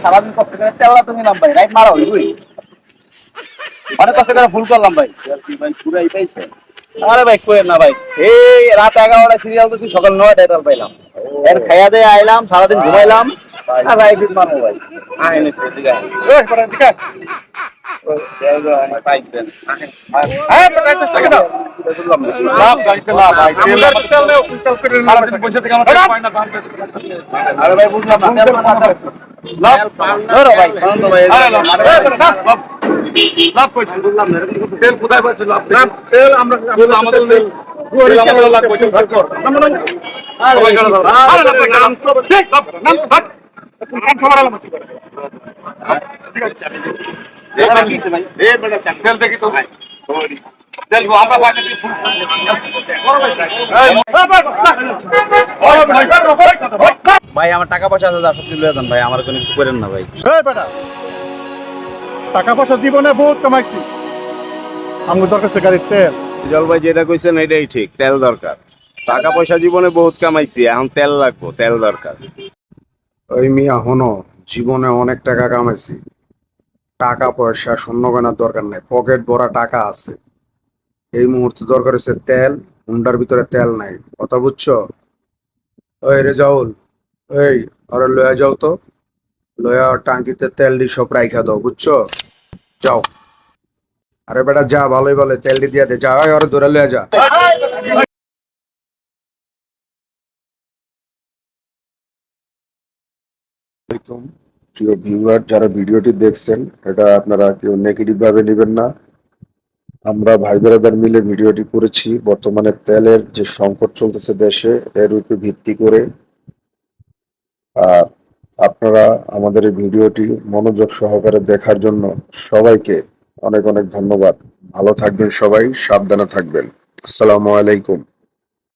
সারাদিন কষ্ট করে তেলা তুমি নাম ভাই রাইট মারা হই অনেক কষ্ট করে ভুল করলাম ভাই ভাই পুরাই পাইছে। আরে ভাই কোয়েন না ভাই, এই রাত 11টা সিরিয়াল তো সকাল 9টায় তেল পাইলাম, এর খাইয়া দিয়ে আইলাম, সারাদিন ঘুমাইলাম আর রাইট মারবো ভাই। আইনি ঠিক আছে ঠিক আছে পাইছেন। হ্যাঁ লাভ গাড়িতে লাভ ভাই, সারাদিন বসে থেকে আমার পাই না। আরে ভাই বুঝলাম না লাভ ধরো ভাই লাভ কইছি বুঝলাম না তেল কোথায় পাচ্ছি লাভ তেল আমরা আমাদের তেল আমাদের লাভ কইছি ভাগ কর আরে ভাই আরে লাভ নাম তো ঠিক নাম ভাগ কাম সবার আলাম ঠিক আছে এ বেটা তেল দেখি তো ভাই তেল আমরা পাই ভাই আমার টাকা পয়সা আছে, সব কিছু লয়ে দেন ভাই, আমার কোনো কিছু করেন না ভাই। এই বেটা টাকা পয়সা জীবনে বহুত কামাইছি, আমার দরকার সে গাড়ির তেল। জল ভাই যেটা কইছেন এটাই ঠিক, তেল দরকার। টাকা পয়সা জীবনে বহুত কামাইছি, এখন তেল লাগবো, তেল দরকার। ওই মিয়া হনো, জীবনে অনেক টাকা কামাইছি, টাকা পয়সা শূন্য কেনার দরকার নাই, পকেট ভরা টাকা আছে। এই মুহূর্তে দরকার হচ্ছে তেল, হুন্ডার ভিতরে তেল নাই, কথা বুঝছো? ওই রেজাউল, এই আরে লয়া যাও তো, লয়া টাঙ্কিতে তেল দি সব রাইখা দাও, বুঝছো? যাও। আরে বেটা যা, ভালোই ভালো তেল দি দিয়া দে, যা, ওই আরে ধরে লয়া যা। প্রিয় ভিউয়ার, যারা ভিডিওটি দেখছেন, এটা আপনারা কেউ নেগেটিভ ভাবে নেবেন না। আমরা ভাই বেড়াদার মিলে ভিডিওটি করেছি বর্তমানে তেলের যে সংকট চলতেছে দেশে, এর উপর ভিত্তি করে। আর আপনারা আমাদের এই ভিডিওটি মনোযোগ সহকারে দেখার জন্য সবাইকে অনেক অনেক ধন্যবাদ। ভালো থাকবেন সবাই, সাবধানে থাকবেন। আসসালামু আলাইকুম।